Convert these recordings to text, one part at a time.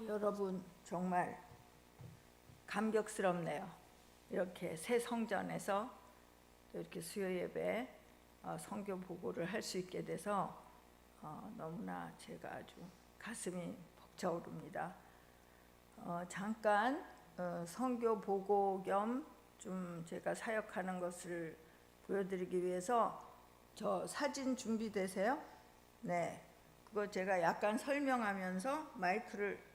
여러분 정말 감격스럽네요. 이렇게 새 성전에서 또 이렇게 수요 예배 성교 보고를 할 수 있게 돼서 너무나 제가 아주 가슴이 벅차오릅니다. 잠깐 성교 보고 겸 좀 제가 사역하는 것을 보여드리기 위해서 저 사진 준비되세요? 네, 그거 제가 약간 설명하면서 마이크를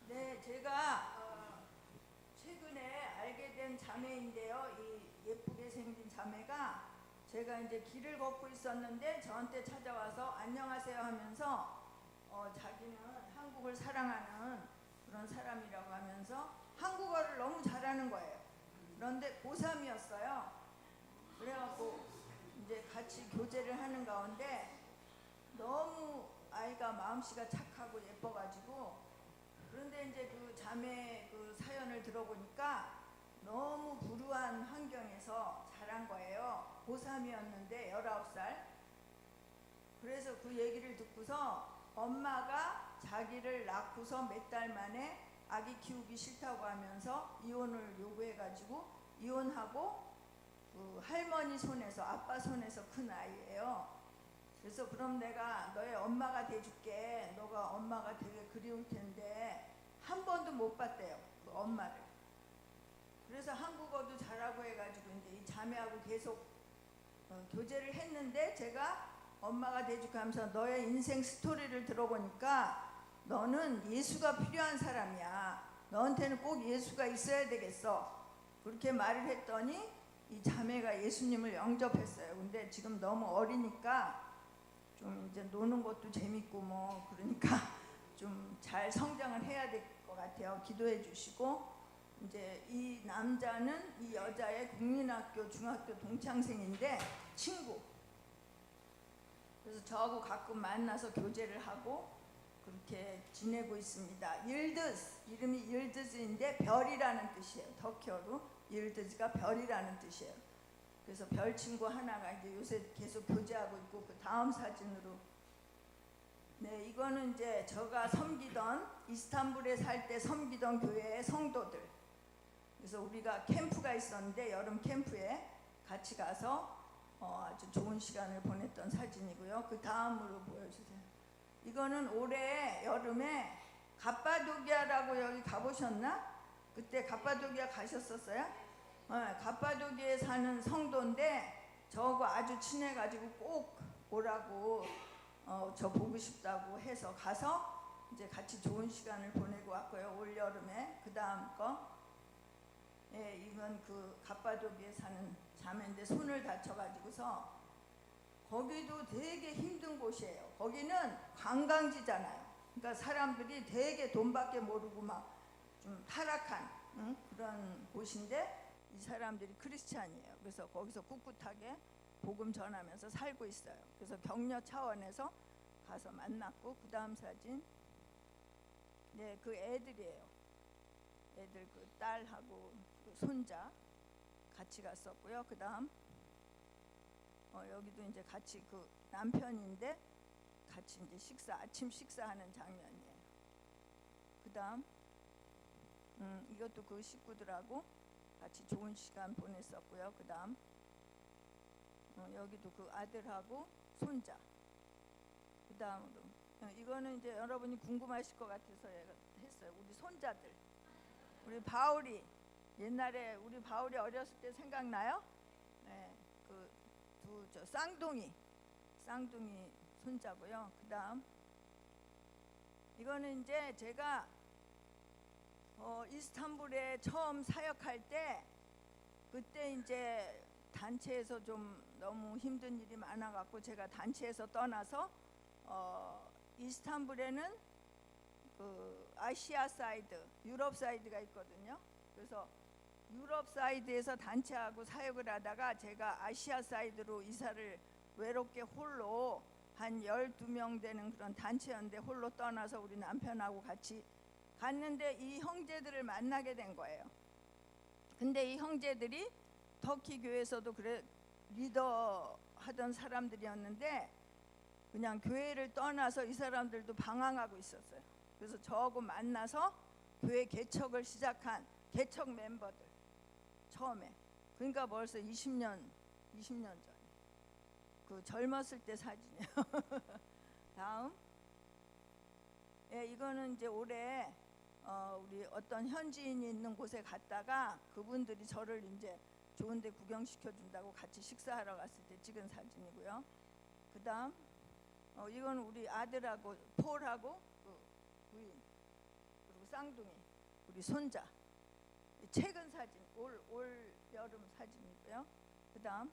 네, 제가 최근에 알게 된 자매인데요. 이 예쁘게 생긴 자매가 제가 이제 길을 걷고 있었는데 저한테 찾아와서 안녕하세요 하면서 자기는 한국을 사랑하는 그런 사람이라고 하면서 한국어를 너무 잘하는 거예요. 그런데 고3이었어요. 그래갖고 이제 같이 교제를 하는 가운데 너무 아이가 마음씨가 착하고 예뻐가지고, 그런데 이제 그 자매 그 사연을 들어보니까 너무 불우한 환경에서 자란 거예요. 고3이었는데 19살. 그래서 그 얘기를 듣고서 엄마가 자기를 낳고서 몇 달 만에 아기 키우기 싫다고 하면서 이혼을 요구해가지고 이혼하고 그 할머니 손에서, 아빠 손에서 큰 아이예요. 그래서 그럼 내가 너의 엄마가 돼줄게. 너가 엄마가 되게 그리울 텐데 한 번도 못 봤대요, 그 엄마를. 그래서 한국어도 잘하고 해가지고 이제 이 자매하고 계속 교제를 했는데, 제가 엄마가 돼줄게 하면서 너의 인생 스토리를 들어보니까 너는 예수가 필요한 사람이야. 너한테는 꼭 예수가 있어야 되겠어. 그렇게 말을 했더니 이 자매가 예수님을 영접했어요. 근데 지금 너무 어리니까 좀 이제 노는 것도 재밌고 뭐 그러니까 좀 잘 성장을 해야 될 것 같아요. 기도해 주시고. 이제 이 남자는 이 여자의 국민학교 중학교 동창생인데 친구. 그래서 저하고 가끔 만나서 교제를 하고 그렇게 지내고 있습니다. 율드즈, 이름이 율드즈인데 별이라는 뜻이에요. 터키어로 율드즈가 별이라는 뜻이에요. 그래서 별 친구 하나가 이제 요새 계속 교제하고 있고. 그 다음 사진으로, 네, 이거는 이제 제가 섬기던, 이스탄불에 살 때 섬기던 교회의 성도들. 그래서 우리가 캠프가 있었는데 여름 캠프에 같이 가서 아주 좋은 시간을 보냈던 사진이고요. 그 다음으로 보여주세요. 이거는 올해 여름에 갑바도기아라고 여기 가보셨나? 그때 갑바도기아 가셨었어요? 갑바도기아에 사는 성도인데 저하고 아주 친해가지고 꼭 오라고 저 보고 싶다고 해서 가서 이제 같이 좋은 시간을 보내고 왔고요. 올 여름에. 그 다음 거, 예, 이건 그 갑바도기아에 사는 자매인데 손을 다쳐가지고서, 거기도 되게 힘든 곳이에요. 거기는 관광지잖아요. 그러니까 사람들이 되게 돈밖에 모르고 막 좀 타락한 그런 곳인데 이 사람들이 크리스찬이에요. 그래서 거기서 꿋꿋하게 복음 전하면서 살고 있어요. 그래서 격려 차원에서 가서 만났고. 그 다음 사진, 네, 그 애들이에요. 애들 그 딸하고 그 손자 같이 갔었고요. 그 다음 여기도 이제 같이 그 남편인데 같이 이제 아침 식사하는 장면이에요. 그 다음 이것도 그 식구들하고 같이 좋은 시간 보냈었고요. 그 다음 여기도 그 아들하고 손자. 그 다음으로 이거는 이제 여러분이 궁금하실 것 같아서 했어요. 우리 손자들. 우리 바울이, 옛날에 우리 바울이 어렸을 때 생각나요? 네, 그 저 쌍둥이 손자고요. 그 다음 이거는 이제 제가 이스탄불에 처음 사역할 때, 그때 이제 단체에서 좀 너무 힘든 일이 많아갖고 제가 단체에서 떠나서 이스탄불에는 그 그 아시아 사이드, 유럽 사이드가 있거든요. 그래서 유럽 사이드에서 단체하고 사역을 하다가 제가 아시아 사이드로 이사를 외롭게 홀로 한 12명 되는 그런 단체였는데 홀로 떠나서 우리 남편하고 같이 갔는데 이 형제들을 만나게 된 거예요. 근데 이 형제들이 터키 교회에서도 그래 리더 하던 사람들이었는데 그냥 교회를 떠나서 이 사람들도 방황하고 있었어요. 그래서 저하고 만나서 교회 개척을 시작한 개척 멤버들 처음에. 그러니까 벌써 20년 전. 그 젊었을 때 사진이에요. 다음. 예, 이거는 이제 올해 우리 어떤 현지인이 있는 곳에 갔다가 그분들이 저를 이제 좋은데 구경시켜 준다고 같이 식사하러 갔을 때 찍은 사진이고요. 그다음 이건 우리 아들하고 폴하고 그 부인 그리고 쌍둥이 우리 손자 최근 사진 올 여름 사진이고요. 그다음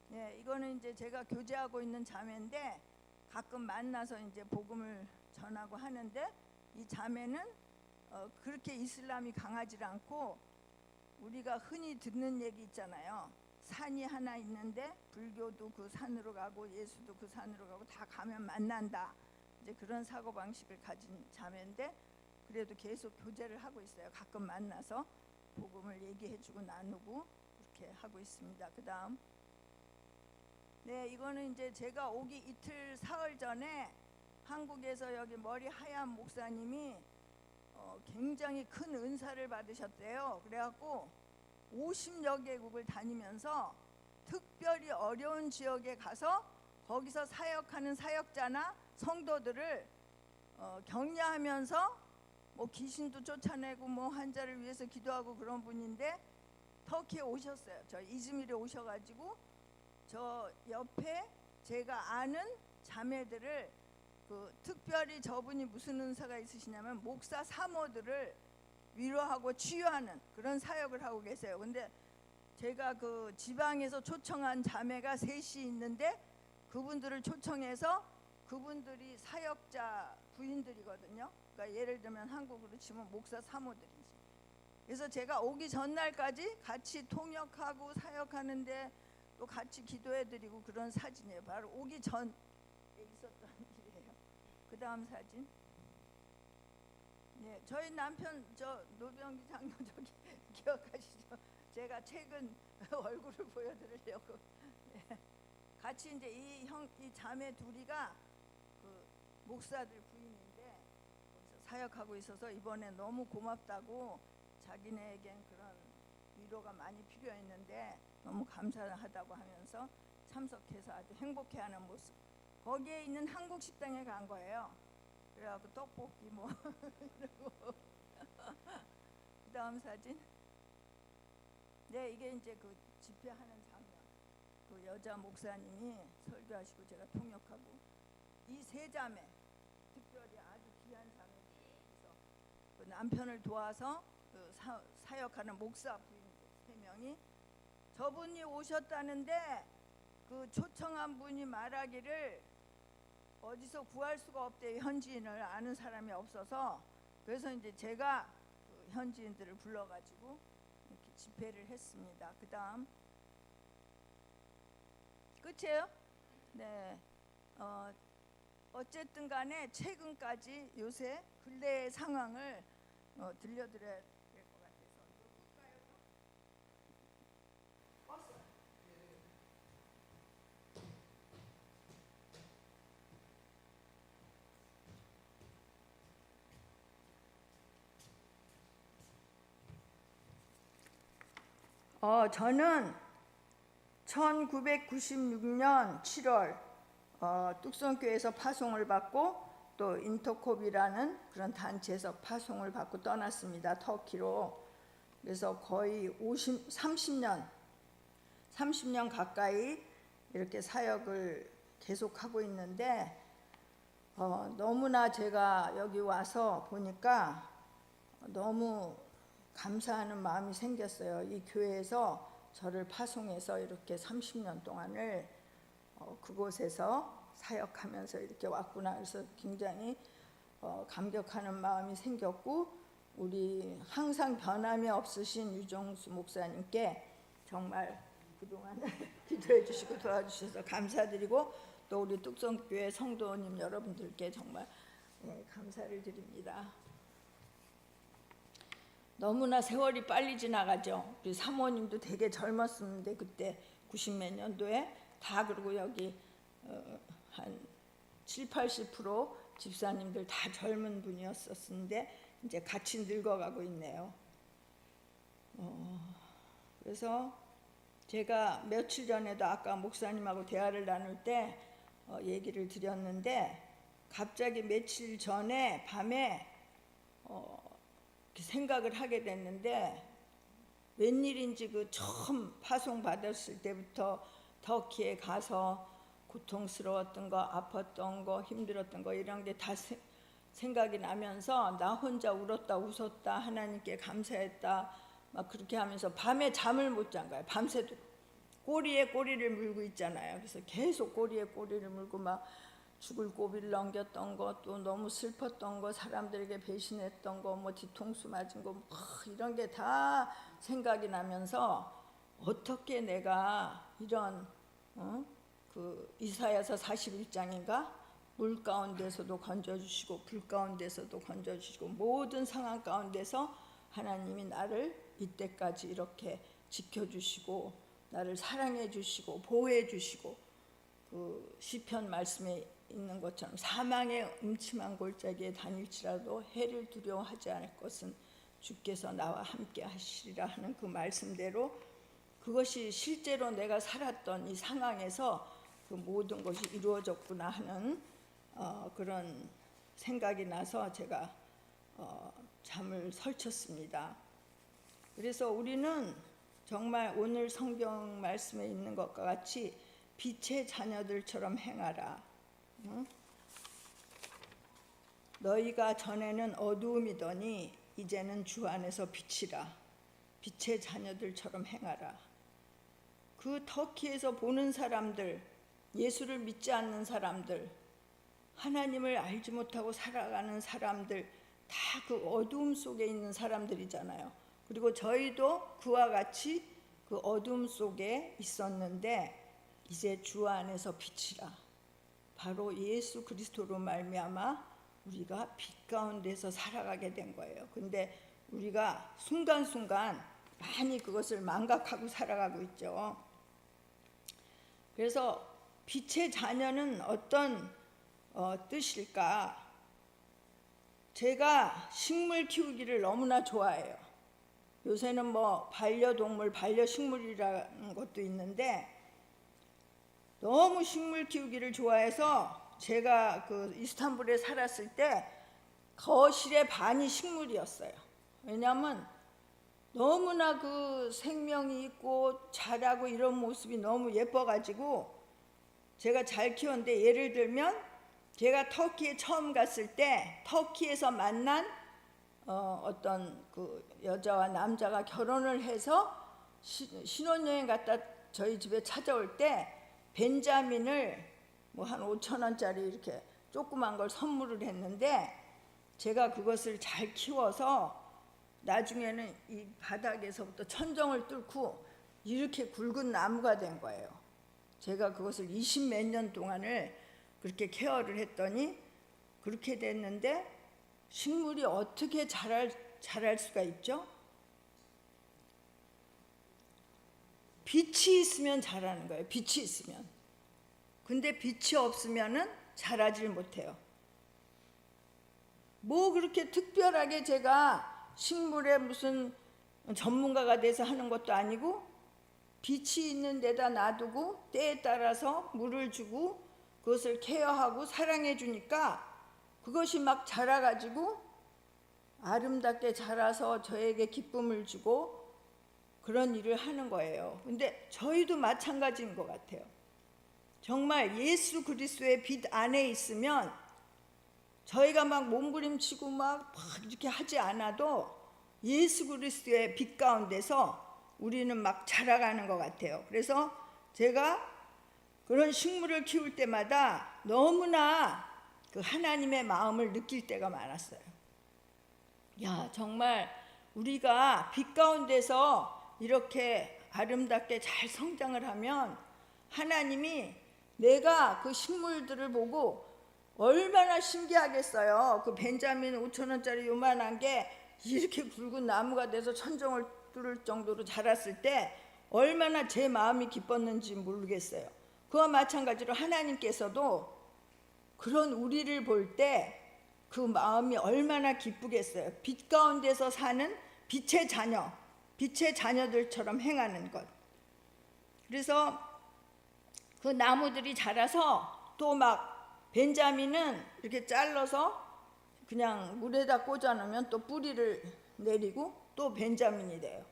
네, 이거는 이제 제가 교제하고 있는 자매인데 가끔 만나서 이제 복음을 전하고 하는데 이 자매는 그렇게 이슬람이 강하지 않고 우리가 흔히 듣는 얘기 있잖아요. 산이 하나 있는데 불교도 그 산으로 가고 예수도 그 산으로 가고 다 가면 만난다. 이제 그런 사고방식을 가진 자매인데 그래도 계속 교제를 하고 있어요. 가끔 만나서 복음을 얘기해주고 나누고 그렇게 하고 있습니다. 그 다음 네, 이거는 이제 제가 오기 이틀 사흘 전에 한국에서 여기 머리 하얀 목사님이 굉장히 큰 은사를 받으셨대요. 그래갖고 50여 개국을 다니면서 특별히 어려운 지역에 가서 거기서 사역하는 사역자나 성도들을 격려하면서 뭐 귀신도 쫓아내고 뭐 환자를 위해서 기도하고 그런 분인데 터키에 오셨어요. 저 이즈미르에 오셔가지고 저 옆에 제가 아는 자매들을 그 특별히 저분이 무슨 은사가 있으시냐면 목사 사모들을 위로하고 치유하는 그런 사역을 하고 계세요. 근데 제가 그 지방에서 초청한 자매가 셋이 있는데 그분들을 초청해서 그분들이 사역자 부인들이거든요. 그러니까 예를 들면 한국으로 치면 목사 사모들이지. 그래서 제가 오기 전날까지 같이 통역하고 사역하는데 또 같이 기도해드리고 그런 사진이에요. 바로 오기 전에 있었던 일이에요. 그 다음 사진. 네, 저희 남편 저 노병기 장로 저기 기억하시죠? 제가 최근 얼굴을 보여드리려고 같이 이제 이 자매 둘이가 그 목사들 부인인데 거기서 사역하고 있어서 이번에 너무 고맙다고 자기네에겐 그런 위로가 많이 필요했는데 너무 감사하다고 하면서 참석해서 아주 행복해하는 모습. 거기에 있는 한국 식당에 간 거예요. 그래갖고 떡볶이 뭐 이러고 그 다음 사진. 네, 이게 이제 그 집회하는 장면. 그 여자 목사님이 설교하시고 제가 통역하고 이 세 자매 특별히 아주 귀한 자매들이서 그 남편을 도와서 그 사역하는 목사 부인들 3명이 저분이 오셨다는데 그 초청한 분이 말하기를 어디서 구할 수가 없대요. 현지인을 아는 사람이 없어서. 그래서 이제 제가 그 현지인들을 불러가지고 이렇게 집회를 했습니다. 그 다음 끝이에요? 네. 어쨌든 간에 최근까지 요새 근래의 상황을 들려드려야 될 것 같아서 저는 1996년 7월 뚝섬교회에서 파송을 받고 또 인터콥이라는 그런 단체에서 파송을 받고 떠났습니다. 터키로. 그래서 거의 30년 가까이 이렇게 사역을 계속하고 있는데 너무나 제가 여기 와서 보니까 너무 감사하는 마음이 생겼어요. 이 교회에서 저를 파송해서 이렇게 30년 동안을 그곳에서 사역하면서 이렇게 왔구나. 그래서 굉장히 감격하는 마음이 생겼고, 우리 항상 변함이 없으신 유정수 목사님께 정말 그동안 기도해 주시고 도와주셔서 감사드리고, 또 우리 뚝성교회 성도님 여러분들께 정말 감사를 드립니다. 너무나 세월이 빨리 지나가죠. 우리 사모님도 되게 젊었었는데 그때 90몇 년도에 다, 그리고 여기 한 7, 80% 집사님들 다 젊은 분이었었는데 이제 같이 늙어가고 있네요. 그래서 제가 며칠 전에도 아까 목사님하고 대화를 나눌 때 얘기를 드렸는데, 갑자기 며칠 전에 밤에 생각을 하게 됐는데, 웬일인지 그 처음 파송 받았을 때부터 터키에 가서 고통스러웠던 거, 아팠던 거, 힘들었던 거 이런 게 다 생각이 나면서 나 혼자 울었다 웃었다, 하나님께 감사했다, 막 그렇게 하면서 밤에 잠을 못 잔 거예요. 밤새도록 꼬리에 꼬리를 물고 있잖아요. 그래서 계속 꼬리에 꼬리를 물고 막 죽을 고비를 넘겼던 거, 또 너무 슬펐던 거, 사람들에게 배신했던 거, 뭐 뒤통수 맞은 거, 이런 게 다 생각이 나면서 어떻게 내가 이런 그 이사야서 41장인가 물 가운데서도 건져주시고 불 가운데서도 건져주시고 모든 상황 가운데서 하나님이 나를 이때까지 이렇게 지켜주시고 나를 사랑해 주시고 보호해 주시고, 그 시편 말씀에 있는 것처럼 사망의 음침한 골짜기에 다닐지라도 해를 두려워하지 않을 것은 주께서 나와 함께 하시리라 하는 그 말씀대로, 그것이 실제로 내가 살았던 이 상황에서 그 모든 것이 이루어졌구나 하는 그런 생각이 나서 제가 잠을 설쳤습니다. 그래서 우리는 정말 오늘 성경 말씀에 있는 것과 같이 빛의 자녀들처럼 행하라. 너희가 전에는 어두움이더니 이제는 주 안에서 빛이라. 빛의 자녀들처럼 행하라. 그 터키에서 보는 사람들, 예수를 믿지 않는 사람들, 하나님을 알지 못하고 살아가는 사람들, 다 그 어두움 속에 있는 사람들이잖아요. 그리고 저희도 그와 같이 그 어둠 속에 있었는데 이제 주 안에서 빛이라. 바로 예수 그리스도로 말미암아 우리가 빛 가운데서 살아가게 된 거예요. 근데 우리가 순간순간 많이 그것을 망각하고 살아가고 있죠. 그래서 빛의 자녀는 어떤 뜻일까? 제가 식물 키우기를 너무나 좋아해요. 요새는 뭐 반려동물, 반려식물이라는 것도 있는데, 너무 식물 키우기를 좋아해서 제가 그 이스탄불에 살았을 때 거실의 반이 식물이었어요. 왜냐하면 너무나 그 생명이 있고 자라고 이런 모습이 너무 예뻐가지고 제가 잘 키웠는데, 예를 들면 제가 터키에 처음 갔을 때 터키에서 만난 어떤 그 여자와 남자가 결혼을 해서 신혼여행 갔다 저희 집에 찾아올 때 벤자민을 뭐 한 5,000원짜리 이렇게 조그만 걸 선물을 했는데, 제가 그것을 잘 키워서 나중에는 이 바닥에서부터 천정을 뚫고 이렇게 굵은 나무가 된 거예요. 제가 그것을 20몇 년 동안을 그렇게 케어를 했더니 그렇게 됐는데, 식물이 어떻게 자랄 수가 있죠? 빛이 있으면 자라는 거예요. 빛이 있으면. 근데 빛이 없으면은 자라질 못해요. 뭐 그렇게 특별하게 제가 식물에 무슨 전문가가 돼서 하는 것도 아니고, 빛이 있는 데다 놔두고 때에 따라서 물을 주고 그것을 케어하고 사랑해 주니까 그것이 막 자라가지고 아름답게 자라서 저에게 기쁨을 주고 그런 일을 하는 거예요. 근데 저희도 마찬가지인 것 같아요. 정말 예수 그리스도의 빛 안에 있으면 저희가 막 몸부림치고 막 이렇게 하지 않아도 예수 그리스도의 빛 가운데서 우리는 막 자라가는 것 같아요. 그래서 제가 그런 식물을 키울 때마다 너무나 그 하나님의 마음을 느낄 때가 많았어요. 야, 정말 우리가 빛 가운데서 이렇게 아름답게 잘 성장을 하면 하나님이 내가 그 식물들을 보고 얼마나 신기하겠어요. 그 벤자민 5,000원짜리 요만한 게 이렇게 굵은 나무가 돼서 천정을 뚫을 정도로 자랐을 때 얼마나 제 마음이 기뻤는지 모르겠어요. 그와 마찬가지로 하나님께서도 그런 우리를 볼 때 그 마음이 얼마나 기쁘겠어요. 빛 가운데서 사는 빛의 자녀, 빛의 자녀들처럼 행하는 것. 그래서 그 나무들이 자라서 또 막 벤자민은 이렇게 잘라서 그냥 물에다 꽂아 놓으면 또 뿌리를 내리고 또 벤자민이 돼요.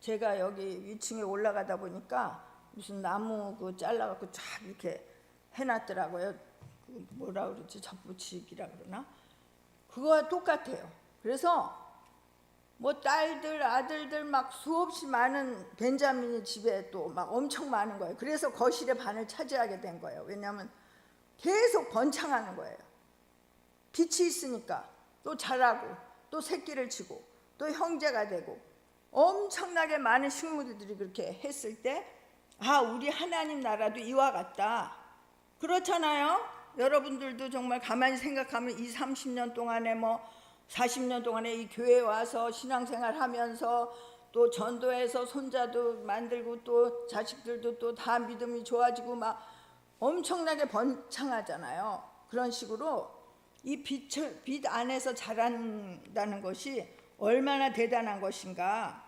제가 여기 위층에 올라가다 보니까 무슨 나무 그 잘라갖고 쫙 이렇게 해놨더라고요. 그 뭐라 그러지? 접붙이기라 그러나? 그거와 똑같아요. 그래서 뭐 딸들, 아들들 막 수없이 많은 벤자민이 집에 또 막 엄청 많은 거예요. 그래서 거실의 반을 차지하게 된 거예요. 왜냐하면 계속 번창하는 거예요. 빛이 있으니까 또 자라고 또 새끼를 치고 또 형제가 되고 엄청나게 많은 식물들이 그렇게 했을 때 아, 우리 하나님 나라도 이와 같다. 그렇잖아요. 여러분들도 정말 가만히 생각하면 20, 30년 동안에 뭐 40년 동안에 이 교회에 와서 신앙생활 하면서 또 전도해서 손자도 만들고 또 자식들도 또 다 믿음이 좋아지고 막 엄청나게 번창하잖아요. 그런 식으로 이 빛 안에서 자란다는 것이 얼마나 대단한 것인가.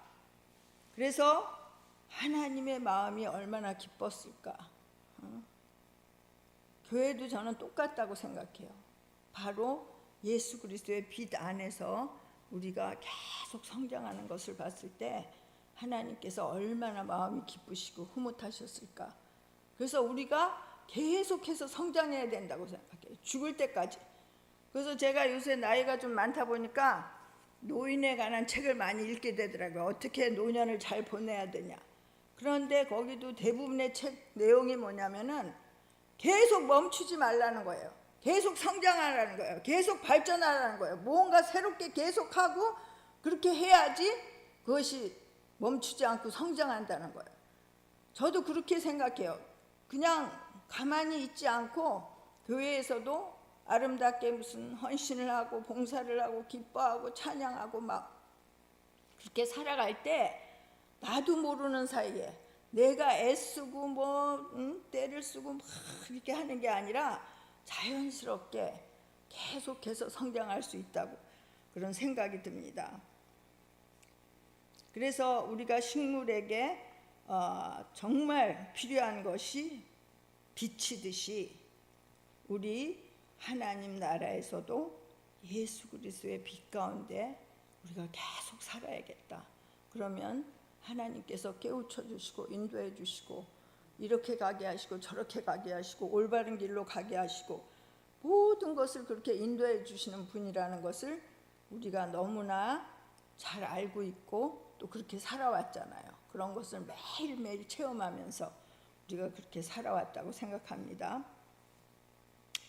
그래서 하나님의 마음이 얼마나 기뻤을까. 교회도 저는 똑같다고 생각해요. 바로 예수 그리스도의 빛 안에서 우리가 계속 성장하는 것을 봤을 때 하나님께서 얼마나 마음이 기쁘시고 흐뭇하셨을까. 그래서 우리가 계속해서 성장해야 된다고 생각해요. 죽을 때까지. 그래서 제가 요새 나이가 좀 많다 보니까 노인에 관한 책을 많이 읽게 되더라고요. 어떻게 노년을 잘 보내야 되냐. 그런데 거기도 대부분의 책 내용이 뭐냐면은 계속 멈추지 말라는 거예요. 계속 성장하라는 거예요. 계속 발전하라는 거예요. 뭔가 새롭게 계속하고 그렇게 해야지 그것이 멈추지 않고 성장한다는 거예요. 저도 그렇게 생각해요. 그냥 가만히 있지 않고 교회에서도 아름답게 무슨 헌신을 하고 봉사를 하고 기뻐하고 찬양하고 막 그렇게 살아갈 때 나도 모르는 사이에 내가 애쓰고 때를 쓰고 막 이렇게 하는 게 아니라 자연스럽게 계속해서 성장할 수 있다고 그런 생각이 듭니다. 그래서 우리가 식물에게 정말 필요한 것이 빛이듯이 우리 하나님 나라에서도 예수 그리스도의 빛 가운데 우리가 계속 살아야겠다. 그러면 하나님께서 깨우쳐 주시고 인도해 주시고 이렇게 가게 하시고 저렇게 가게 하시고 올바른 길로 가게 하시고 모든 것을 그렇게 인도해 주시는 분이라는 것을 우리가 너무나 잘 알고 있고 또 그렇게 살아왔잖아요. 그런 것을 매일매일 체험하면서 우리가 그렇게 살아왔다고 생각합니다.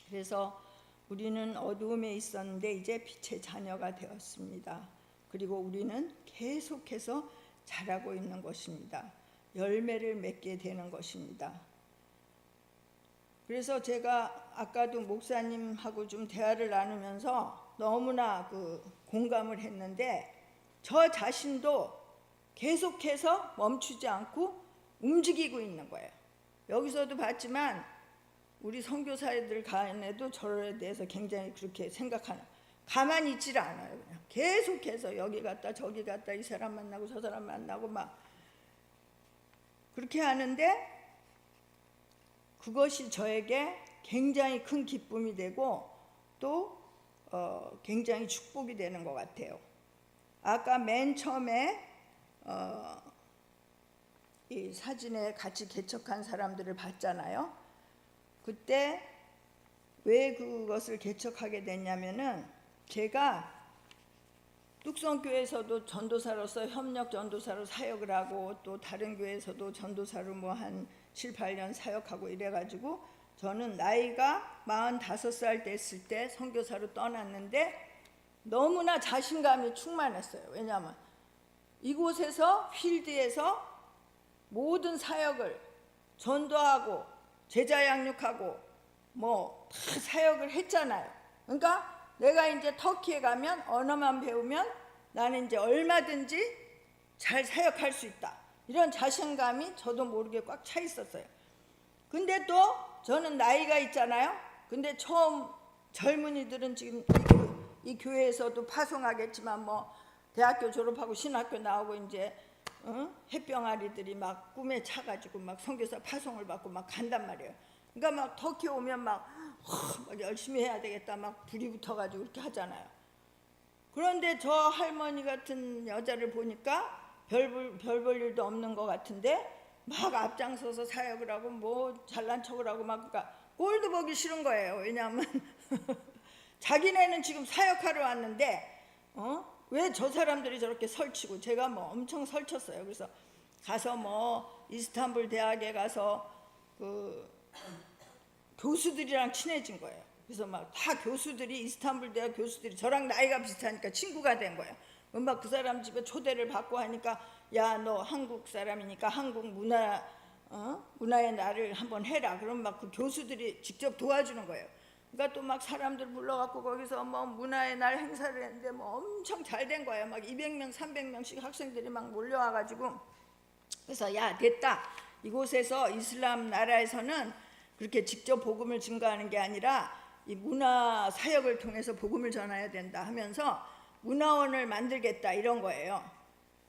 그래서 우리는 어두움에 있었는데 이제 빛의 자녀가 되었습니다. 그리고 우리는 계속해서 자라고 있는 것입니다. 열매를 맺게 되는 것입니다. 그래서 제가 아까도 목사님하고 좀 대화를 나누면서 너무나 공감을 했는데 저 자신도 계속해서 멈추지 않고 움직이고 있는 거예요. 여기서도 봤지만 우리 선교사들 간에도 저에 대해서 굉장히 그렇게 생각하는, 가만히 있질 않아요. 그냥 계속해서 여기 갔다 저기 갔다 이 사람 만나고 저 사람 만나고 막 그렇게 하는데 그것이 저에게 굉장히 큰 기쁨이 되고 또 굉장히 축복이 되는 것 같아요. 아까 맨 처음에 이 사진에 같이 개척한 사람들을 봤잖아요. 그때 왜 그것을 개척하게 됐냐면은 제가 뚝성교회에서도 전도사로서 협력 전도사로 사역을 하고 또 다른 교회에서도 전도사로 뭐 한 7, 8년 사역하고 이래가지고 저는 나이가 45살 됐을 때 선교사로 떠났는데 너무나 자신감이 충만했어요. 왜냐하면 이곳에서 필드에서 모든 사역을 전도하고 제자 양육하고 뭐 다 사역을 했잖아요. 그러니까 내가 이제 터키에 가면 언어만 배우면 나는 이제 얼마든지 잘 사역할 수 있다. 이런 자신감이 저도 모르게 꽉 차 있었어요. 근데 또 저는 나이가 있잖아요. 근데 처음 젊은이들은 지금 이 교회에서도 파송하겠지만 뭐 대학교 졸업하고 신학교 나오고 이제 햇병아리들이 막 꿈에 차가지고 막 선교사 파송을 받고 막 간단 말이에요. 그러니까 막 터키 오면 막 열심히 해야 되겠다 막 불이 붙어가지고 이렇게 하잖아요. 그런데 저 할머니 같은 여자를 보니까 별 볼 일도 없는 것 같은데 막 앞장서서 사역을 하고 뭐 잘난 척을 하고 막 그러니까 꼴도 보기 싫은 거예요. 왜냐하면 자기네는 지금 사역하러 왔는데 왜 저 사람들이 저렇게 설치고 제가 뭐 엄청 설쳤어요. 그래서 가서 뭐 이스탄불 대학에 가서 그 교수들이랑 친해진 거예요. 그래서 막 다 교수들이 이스탄불 대학 교수들이 저랑 나이가 비슷하니까 친구가 된 거예요. 막 그 사람 집에 초대를 받고 하니까 야 너 한국 사람이니까 한국 문화의 날을 한번 해라. 그럼 막 그 교수들이 직접 도와주는 거예요. 그러니까 또 막 사람들 불러갖고 거기서 뭐 문화의 날 행사를 했는데 뭐 엄청 잘 된 거예요. 막 200명, 300명씩 학생들이 막 몰려와가지고 그래서 야 됐다. 이곳에서 이슬람 나라에서는 그렇게 직접 복음을 증거하는 게 아니라 이 문화 사역을 통해서 복음을 전해야 된다 하면서 문화원을 만들겠다 이런 거예요.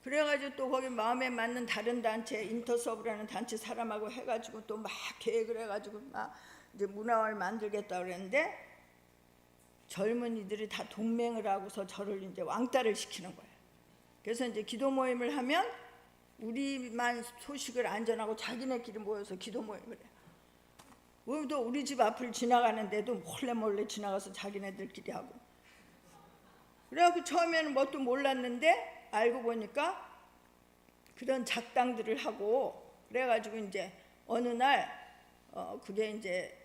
그래가지고 또 거기 마음에 맞는 다른 단체 인터서브라는 단체 사람하고 해가지고 또 막 계획을 해가지고 막 이제 문화원을 만들겠다 그랬는데 젊은이들이 다 동맹을 하고서 저를 이제 왕따를 시키는 거예요. 그래서 이제 기도 모임을 하면 우리만 소식을 안 전하고 자기네끼리 모여서 기도 모임을 해요. 오늘도 우리 집 앞을 지나가는데도 몰래 지나가서 자기네들끼리 하고. 그래갖고 처음에는 뭣도 몰랐는데 알고 보니까 그런 작당들을 하고 그래가지고 이제 어느 날 그게 이제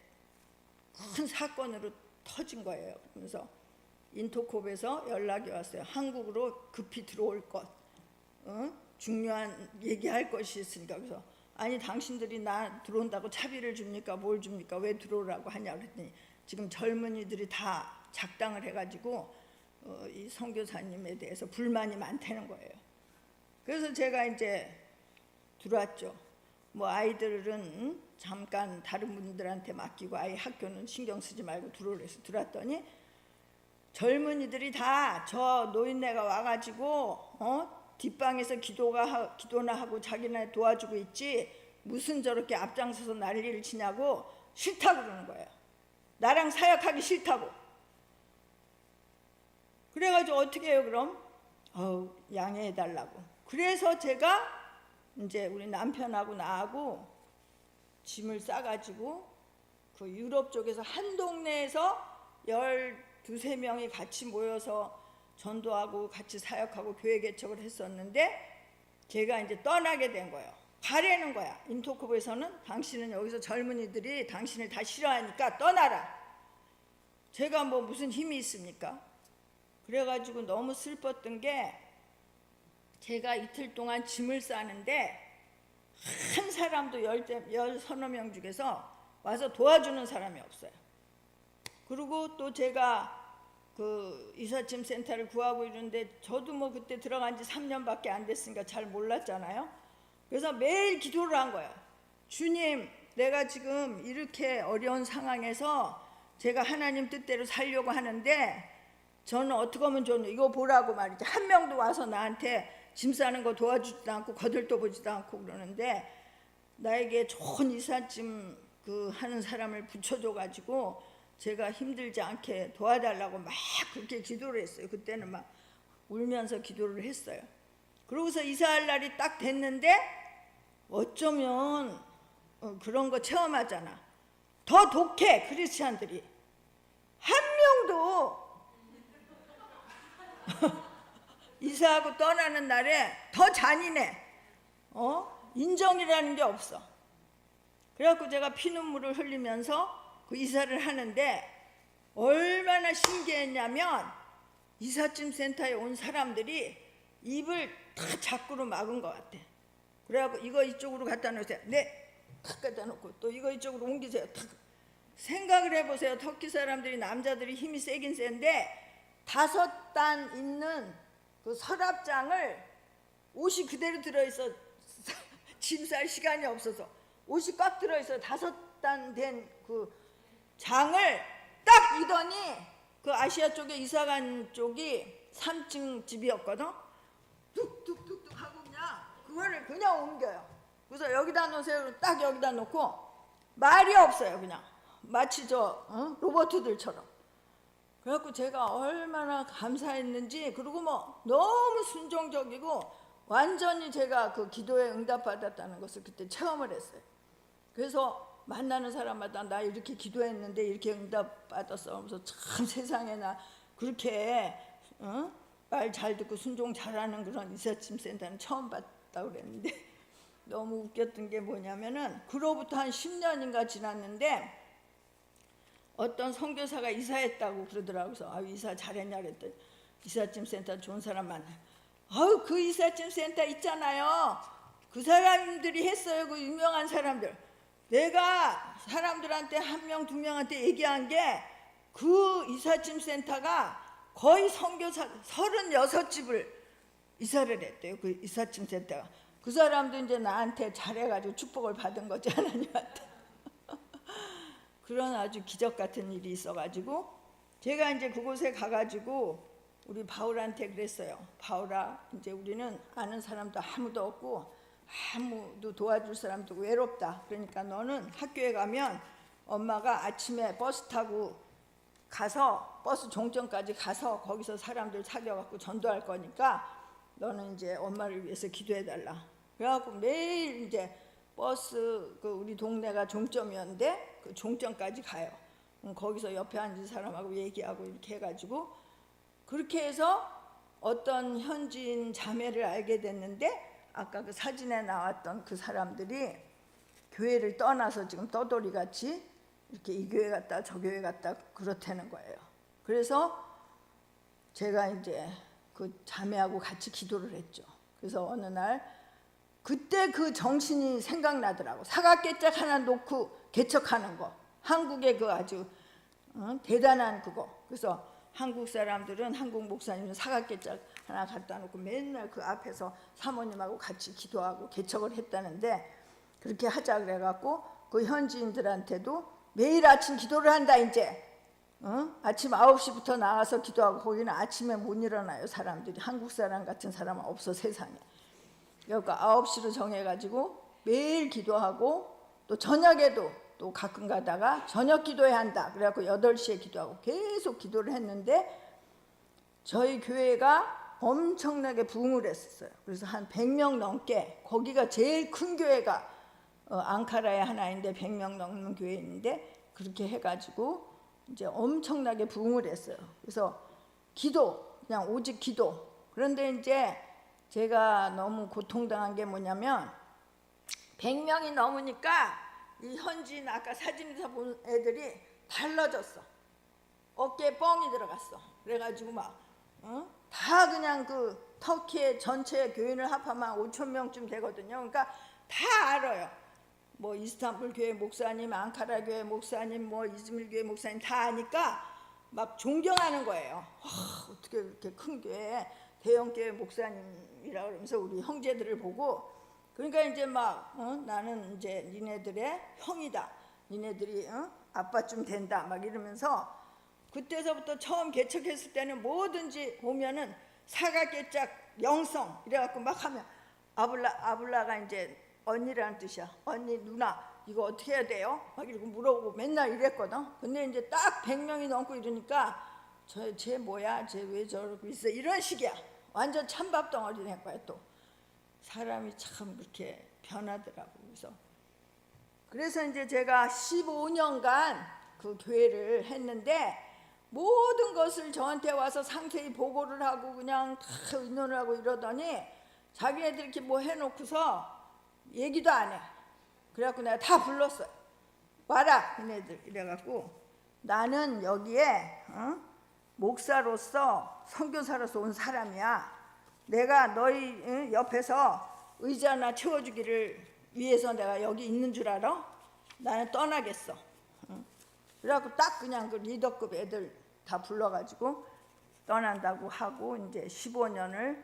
큰 사건으로 터진 거예요. 그래서 인터콥에서 연락이 왔어요. 한국으로 급히 들어올 것, 중요한 얘기할 것이 있으니까. 그래서 아니 당신들이 나 들어온다고 차비를 줍니까? 뭘 줍니까? 왜 들어오라고 하냐 그랬더니 지금 젊은이들이 다 작당을 해가지고 이 선교사님에 대해서 불만이 많다는 거예요. 그래서 제가 이제 들어왔죠. 뭐 아이들은 잠깐 다른 분들한테 맡기고 아이 학교는 신경 쓰지 말고 들어오래서 들어왔더니 젊은이들이 다 저 노인네가 와가지고 뒷방에서 기도나 하고 자기네 도와주고 있지 무슨 저렇게 앞장서서 난리를 치냐고 싫다고 그러는 거예요. 나랑 사역하기 싫다고. 그래가지고 어떻게 해요 그럼? 양해해달라고. 그래서 제가 이제 우리 남편하고 나하고 짐을 싸가지고 그 유럽 쪽에서 한 동네에서 12~13명이 같이 모여서 전도하고 같이 사역하고 교회 개척을 했었는데 제가 이제 떠나게 된 거예요. 가라는 거야. 인터코브에서는 당신은 여기서 젊은이들이 당신을 다 싫어하니까 떠나라. 제가 뭐 무슨 힘이 있습니까? 그래가지고 너무 슬펐던 게 제가 이틀 동안 짐을 싸는데 한 사람도 10~30명 중에서 와서 도와주는 사람이 없어요. 그리고 또 제가 그 이삿짐 센터를 구하고 이러는데 저도 뭐 그때 들어간 지 3년밖에 안 됐으니까 잘 몰랐잖아요. 그래서 매일 기도를 한 거예요. 주님, 내가 지금 이렇게 어려운 상황에서 제가 하나님 뜻대로 살려고 하는데 저는 어떻게 하면 좋냐, 이거 보라고 말이죠. 한 명도 와서 나한테 짐 싸는 거 도와주지도 않고 거들떠보지도 않고 그러는데 나에게 좋은 이삿짐 하는 사람을 붙여줘가지고 제가 힘들지 않게 도와달라고 막 그렇게 기도를 했어요. 그때는 막 울면서 기도를 했어요. 그러고서 이사할 날이 딱 됐는데 어쩌면 그런 거 체험하잖아. 더 독해 크리스찬들이. 한 명도 이사하고 떠나는 날에 더 잔인해. 인정이라는 게 없어. 그래갖고 제가 피눈물을 흘리면서 그 이사를 하는데 얼마나 신기했냐면 이삿짐 센터에 온 사람들이 입을 다 자꾸로 막은 것 같아. 그래갖고 이거 이쪽으로 갖다 놓으세요. 네, 탁 갖다 놓고 또 이거 이쪽으로 옮기세요. 탁. 생각을 해보세요. 터키 사람들이 남자들이 힘이 세긴 센데 5단 있는 그 서랍장을 옷이 그대로 들어있어. 짐 쌀 시간이 없어서 옷이 꽉 들어있어. 5단 된 그 장을 딱 이더니 그 아시아 쪽에 이사간 쪽이 3층 집이었거든. 툭툭툭툭 하고 그냥 그거를 그냥 옮겨요. 그래서 여기다 놓으세요. 딱 여기다 놓고 말이 없어요. 그냥 마치 로봇들처럼. 그래갖고 제가 얼마나 감사했는지, 그리고 뭐 너무 순종적이고 완전히 제가 그 기도에 응답받았다는 것을 그때 체험을 했어요. 그래서 만나는 사람마다 나 이렇게 기도했는데 이렇게 응답받았어. 그래서 참 세상에 나 그렇게 말 잘 듣고 순종 잘하는 그런 이삿짐 센터는 처음 봤다고 그랬는데 너무 웃겼던 게 뭐냐면은 그로부터 한 10년인가 지났는데 어떤 선교사가 이사했다고 그러더라고요. 그래서 이사 잘했냐 그랬더니 이삿짐 센터 좋은 사람 많아요. 그 이삿짐 센터 있잖아요. 그 사람들이 했어요. 그 유명한 사람들. 내가 사람들한테 1명 2명한테 얘기한 게 그 이삿짐 센터가 거의 선교사 36집을 이사를 했대요. 그 이삿짐 센터가. 그 사람도 이제 나한테 잘해가지고 축복을 받은 거지, 하나님한테. 그런 아주 기적 같은 일이 있어가지고 제가 이제 그곳에 가가지고 우리 바울한테 그랬어요. 바울아, 이제 우리는 아는 사람도 아무도 없고 아무도 도와줄 사람도 외롭다. 그러니까 너는 학교에 가면 엄마가 아침에 버스 타고 가서 버스 종점까지 가서 거기서 사람들 사귀어갖고 전도할 거니까 너는 이제 엄마를 위해서 기도해달라. 그래갖고 매일 이제 버스 우리 동네가 종점이었는데 그 종점까지 가요. 거기서 옆에 앉은 사람하고 얘기하고 이렇게 해가지고 그렇게 해서 어떤 현지인 자매를 알게 됐는데 아까 그 사진에 나왔던 그 사람들이 교회를 떠나서 지금 떠돌이같이 이렇게 이 교회 갔다 저 교회 갔다 그렇다는 거예요. 그래서 제가 이제 그 자매하고 같이 기도를 했죠. 그래서 어느 날 그때 그 정신이 생각나더라고. 사각개짝 하나 놓고 개척하는 거. 한국의 그 아주 대단한 그거. 그래서 한국 사람들은 한국 목사님은 사각개짝 하나 갖다 놓고 맨날 그 앞에서 사모님하고 같이 기도하고 개척을 했다는데 그렇게 하자 그래갖고 그 현지인들한테도 매일 아침 기도를 한다 이제. 아침 9시부터 나가서 기도하고 거기는 아침에 못 일어나요 사람들이. 한국 사람 같은 사람은 없어 세상에. 그러니까 9시로 정해가지고 매일 기도하고 또 저녁에도 또 가끔 가다가 저녁 기도해야 한다. 그래갖고 8시에 기도하고 계속 기도를 했는데 저희 교회가 엄청나게 부흥을 했었어요. 그래서 한 100명 넘게, 거기가 제일 큰 교회가 앙카라에 하나 있는데 100명 넘는 교회 있는데 그렇게 해가지고 이제 엄청나게 부흥을 했어요. 그래서 기도, 그냥 오직 기도. 그런데 이제 제가 너무 고통당한 게 뭐냐면 100명이 넘으니까 이 현지인 아까 사진에서 본 애들이 달라졌어. 어깨에 뻥이 들어갔어. 그래가지고 다 그냥 그 터키의 전체 교인을 합하면 5,000명쯤 되거든요. 그러니까 다 알아요. 뭐 이스탄불 교회 목사님, 앙카라 교회 목사님, 뭐 이즈밀 교회 목사님 다 아니까 막 존경하는 거예요. 어떻게 그렇게 큰 교회 대형 교회 목사님이라 그러면서 우리 형제들을 보고, 그러니까 이제 나는 이제 니네들의 형이다. 니네들이 아빠쯤 된다. 막 이러면서 그때서부터 처음 개척했을 때는 뭐든지 보면은 사각개짝 영성 이래갖고 막 하면 아블라가 이제 언니라는 뜻이야. 언니, 누나 이거 어떻게 해야 돼요? 막 이러고 물어보고 맨날 이랬거든. 근데 이제 딱 100명이 넘고 이러니까 쟤 뭐야? 쟤 왜 저러고 있어? 이런 식이야. 완전 찬밥 덩어리 된 거야. 또 사람이 참 그렇게 변하더라고. 그래서 이제 제가 15년간 그 교회를 했는데 모든 것을 저한테 와서 상세히 보고를 하고 그냥 다 의논을 하고 이러더니 자기네들 이렇게 뭐 해놓고서 얘기도 안 해. 그래갖고 내가 다 불렀어요. 와라 얘네들 이래갖고 나는 여기에 목사로서 선교사로서 온 사람이야. 내가 너희 옆에서 의자나 채워주기를 위해서 내가 여기 있는 줄 알아? 나는 떠나겠어. 그래갖고 딱 그냥 그 리더급 애들 다 불러가지고 떠난다고 하고 이제 15년을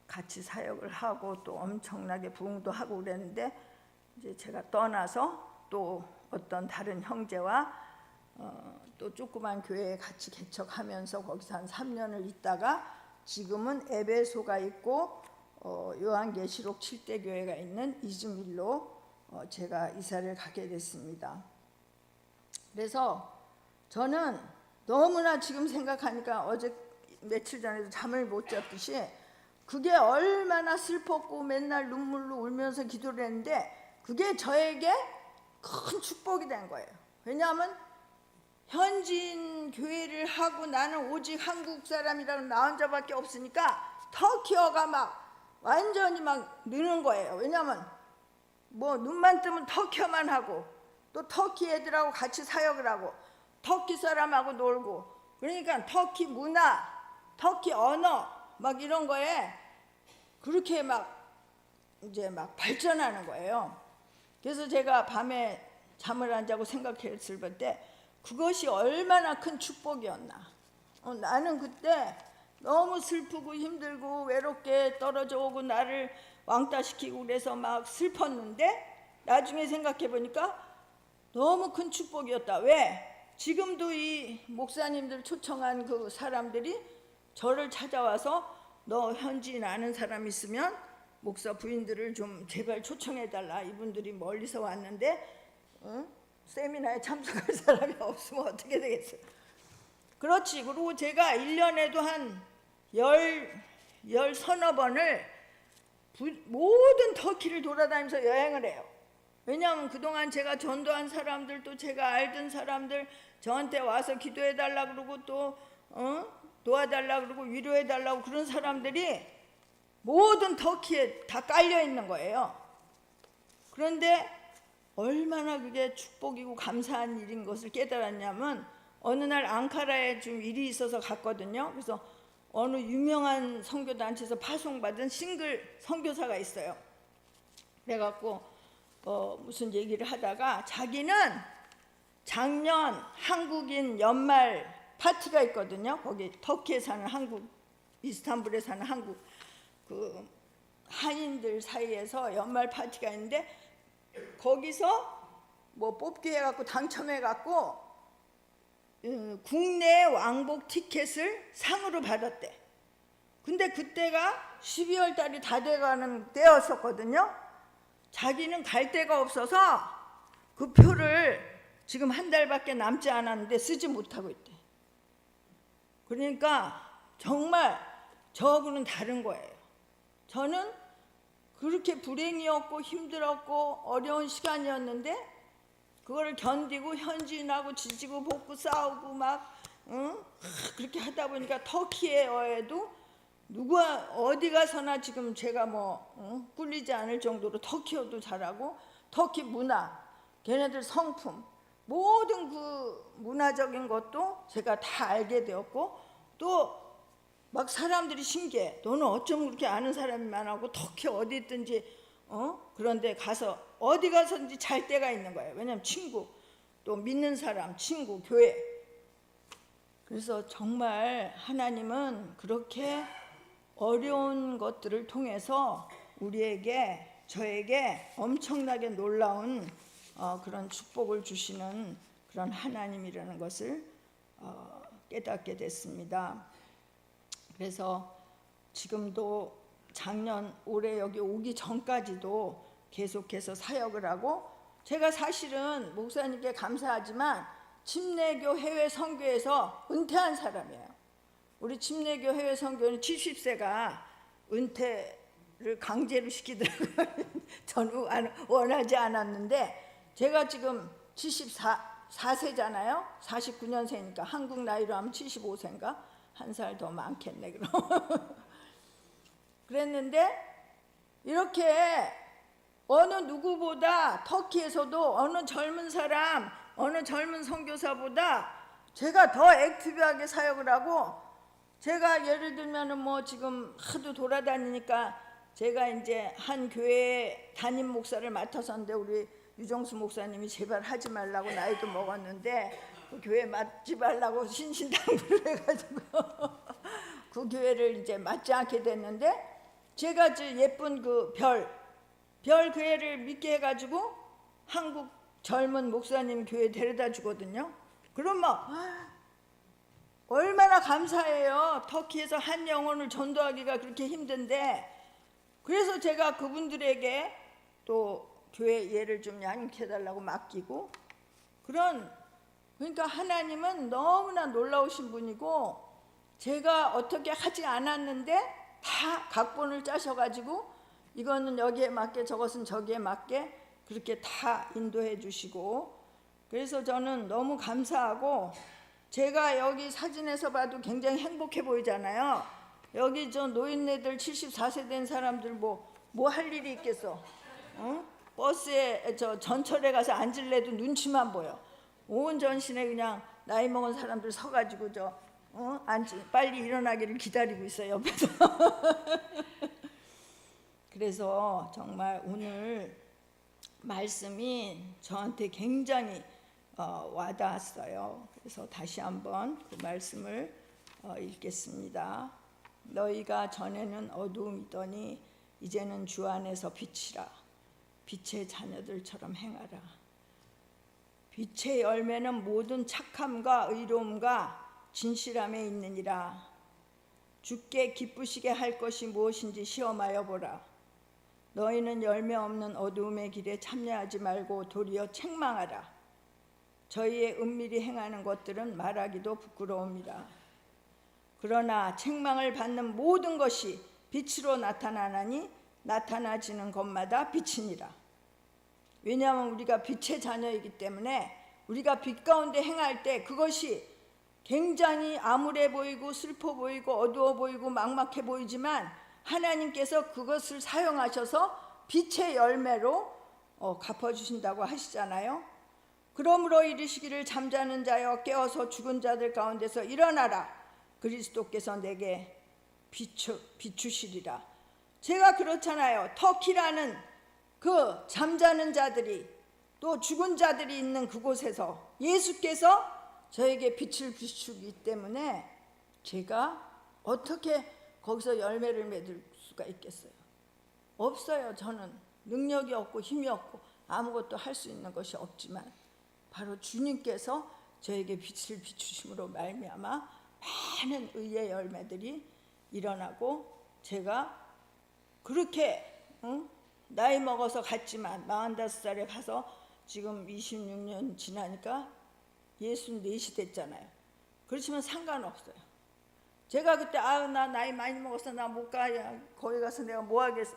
같이 사역을 하고 또 엄청나게 부흥도 하고 그랬는데 이제 제가 떠나서 또 어떤 다른 형제와 또 조그만 교회에 같이 개척하면서 거기서 한 3년을 있다가 지금은 에베소가 있고 요한계시록 7대 교회가 있는 이즈밀로 제가 이사를 가게 됐습니다. 그래서 저는 너무나 지금 생각하니까 어제 며칠 전에도 잠을 못 잤듯이 그게 얼마나 슬펐고 맨날 눈물로 울면서 기도를 했는데 그게 저에게 큰 축복이 된 거예요. 왜냐하면 현지인 교회를 하고 나는 오직 한국 사람이라고 나 혼자밖에 없으니까 터키어가 막 완전히 막 느는 거예요. 왜냐하면 뭐 눈만 뜨면 터키어만 하고 또 터키 애들하고 같이 사역을 하고 터키 사람하고 놀고 그러니까 터키 문화, 터키 언어 막 이런 거에 그렇게 막 이제 막 발전하는 거예요. 그래서 제가 밤에 잠을 안 자고 생각했을 때 그것이 얼마나 큰 축복이었나. 나는 그때 너무 슬프고 힘들고 외롭게 떨어져 오고 나를 왕따시키고 그래서 막 슬펐는데 나중에 생각해 보니까 너무 큰 축복이었다. 왜? 지금도 이 목사님들 초청한 그 사람들이 저를 찾아와서 너 현지인 아는 사람 있으면 목사 부인들을 좀 제발 초청해달라. 이분들이 멀리서 왔는데 세미나에 참석할 사람이 없으면 어떻게 되겠어요? 그렇지. 그리고 제가 1년에도 한 열 서너 번을 모든 터키를 돌아다니면서 여행을 해요. 왜냐하면 그동안 제가 전도한 사람들 또 제가 알던 사람들 저한테 와서 기도해달라 그러고 또 도와달라 그러고 위로해달라고 그런 사람들이 모든 터키에 다 깔려 있는 거예요. 그런데 얼마나 그게 축복이고 감사한 일인 것을 깨달았냐면 어느 날 앙카라에 좀 일이 있어서 갔거든요. 그래서 어느 유명한 선교단체에서 파송받은 싱글 선교사가 있어요. 그래갖고 무슨 얘기를 하다가 자기는 작년 한국인 연말 파티가 있거든요. 거기 터키에 사는 한국, 이스탄불에 사는 한국 그 한인들 사이에서 연말 파티가 있는데 거기서 뭐 뽑기 해갖고 당첨해갖고 국내 왕복 티켓을 상으로 받았대. 근데 그때가 12월 달이 다 돼가는 때였었거든요. 자기는 갈 데가 없어서 그 표를 지금 한 달밖에 남지 않았는데 쓰지 못하고 있대. 그러니까 정말 저하고는 다른 거예요. 저는 그렇게 불행이었고 힘들었고 어려운 시간이었는데 그거를 견디고 현지인하고 지지고 볶고 싸우고 막 그렇게 하다 보니까 터키에도 누가 어디 가서나 지금 제가 뭐 꿀리지 않을 정도로 터키어도 잘하고 터키 문화, 걔네들 성품 모든 그 문화적인 것도 제가 다 알게 되었고 또 막 사람들이 신기해. 너는 어쩜 그렇게 아는 사람이 많아고 터키 어디 있든지 그런데 가서 어디 가서든지 잘 때가 있는 거예요. 왜냐하면 친구, 또 믿는 사람, 친구, 교회. 그래서 정말 하나님은 그렇게 어려운 것들을 통해서 우리에게, 저에게 엄청나게 놀라운 그런 축복을 주시는 그런 하나님이라는 것을 깨닫게 됐습니다. 그래서 지금도 작년 올해 여기 오기 전까지도 계속해서 사역을 하고 제가 사실은 목사님께 감사하지만 침례교 해외 선교에서 은퇴한 사람이에요. 우리 침례교 해외 선교는 70세가 은퇴를 강제로 시키더라고요. 저는 원하지 않았는데 제가 지금 74세잖아요. 49년생이니까 한국 나이로 하면 75세인가? 한 살 더 많겠네 그럼. 그랬는데 이렇게 어느 누구보다 터키에서도 어느 젊은 사람, 어느 젊은 선교사보다 제가 더 액티브하게 사역을 하고, 제가 예를 들면은 뭐 지금 하도 돌아다니니까 제가 이제 한 교회 담임 목사를 맡았었는데 우리 유정수 목사님이 제발 하지 말라고, 나이도 먹었는데 그 교회 맡지 말라고 신신당부를 해가지고 그 교회를 이제 맡지 않게 됐는데, 제가 저 예쁜 그 별 교회를 믿게 해가지고 한국 젊은 목사님 교회 데려다 주거든요. 그러면 얼마나 감사해요. 터키에서 한 영혼을 전도하기가 그렇게 힘든데, 그래서 제가 그분들에게 또 교회 예를 좀 양육해 달라고 맡기고, 그러니까 하나님은 너무나 놀라우신 분이고, 제가 어떻게 하지 않았는데 다 각본을 짜셔가지고 이거는 여기에 맞게 저것은 저기에 맞게 그렇게 다 인도해 주시고, 그래서 저는 너무 감사하고, 제가 여기 사진에서 봐도 굉장히 행복해 보이잖아요. 여기 저 노인네들 74세 된 사람들 뭐 할 일이 있겠어. 버스에 저 전철에 가서 앉을래도 눈치만 보여. 온 전신에 그냥 나이 먹은 사람들 서가지고 빨리 일어나기를 기다리고 있어요, 옆에서. 그래서 정말 오늘 말씀이 저한테 굉장히 와닿았어요. 그래서 다시 한번 그 말씀을 읽겠습니다. 너희가 전에는 어두움이더니 이제는 주 안에서 빛이라. 빛의 자녀들처럼 행하라. 빛의 열매는 모든 착함과 의로움과 진실함에 있느니라. 주께 기쁘시게 할 것이 무엇인지 시험하여 보라. 너희는 열매 없는 어두움의 길에 참여하지 말고 도리어 책망하라. 저희의 은밀히 행하는 것들은 말하기도 부끄러움이라. 그러나 책망을 받는 모든 것이 빛으로 나타나나니 나타나지는 것마다 빛이니라. 왜냐하면 우리가 빛의 자녀이기 때문에 우리가 빛 가운데 행할 때 그것이 굉장히 암울해 보이고 슬퍼 보이고 어두워 보이고 막막해 보이지만, 하나님께서 그것을 사용하셔서 빛의 열매로 갚아주신다고 하시잖아요. 그러므로 이르시기를 잠자는 자여 깨어서 죽은 자들 가운데서 일어나라. 그리스도께서 내게 비추시리라. 제가 그렇잖아요. 터키라는 그 잠자는 자들이 또 죽은 자들이 있는 그곳에서 예수께서 저에게 빛을 비추기 때문에 제가 어떻게 거기서 열매를 맺을 수가 있겠어요? 없어요. 저는 능력이 없고 힘이 없고 아무것도 할 수 있는 것이 없지만 바로 주님께서 저에게 빛을 비추심으로 말미암아 많은 의의 열매들이 일어나고, 제가 그렇게 나이 먹어서 갔지만 45살에 가서 지금 26년 지나니까 64이 됐잖아요. 그렇지만 상관없어요. 제가 그때 나 나이 많이 먹었어, 나 못 가, 거기 가서 내가 뭐 하겠어.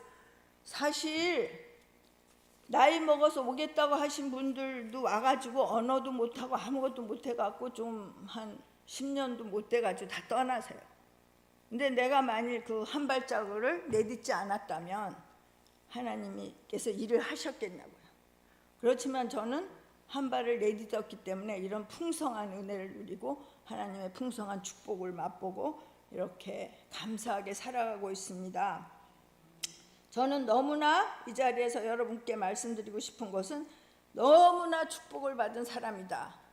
사실 나이 먹어서 오겠다고 하신 분들도 와가지고 언어도 못하고 아무것도 못해갖고 좀 한 10년도 못 돼가지고 다 떠나세요. 근데 내가 만일 그 한 발자국을 내딛지 않았다면 하나님께서 일을 하셨겠냐고요. 그렇지만 저는 한 발을 내딛었기 때문에 이런 풍성한 은혜를 누리고 하나님의 풍성한 축복을 맛보고 이렇게 감사하게 살아가고 있습니다. 저는 너무나 이 자리에서 여러분께 말씀드리고 싶은 것은 너무나 축복을 받은 사람이다.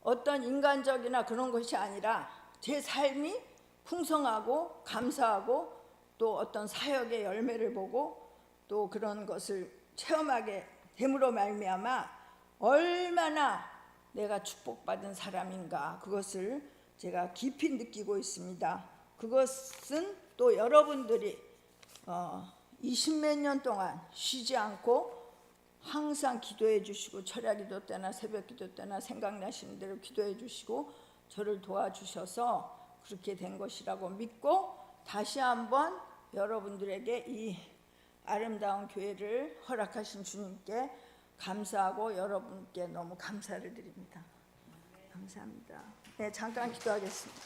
어떤 인간적이나 그런 것이 아니라 제 삶이 풍성하고 감사하고 또 어떤 사역의 열매를 보고 또 그런 것을 체험하게 됨으로 말미암아 얼마나 내가 축복받은 사람인가, 그것을 제가 깊이 느끼고 있습니다. 그것은 또 여러분들이 20몇 년 동안 쉬지 않고 항상 기도해 주시고, 철야 기도 때나 새벽 기도 때나 생각나시는 대로 기도해 주시고 저를 도와주셔서 그렇게 된 것이라고 믿고, 다시 한번 여러분들에게 이 아름다운 교회를 허락하신 주님께 감사하고 여러분께 너무 감사를 드립니다. 감사합니다. 네, 잠깐 기도하겠습니다.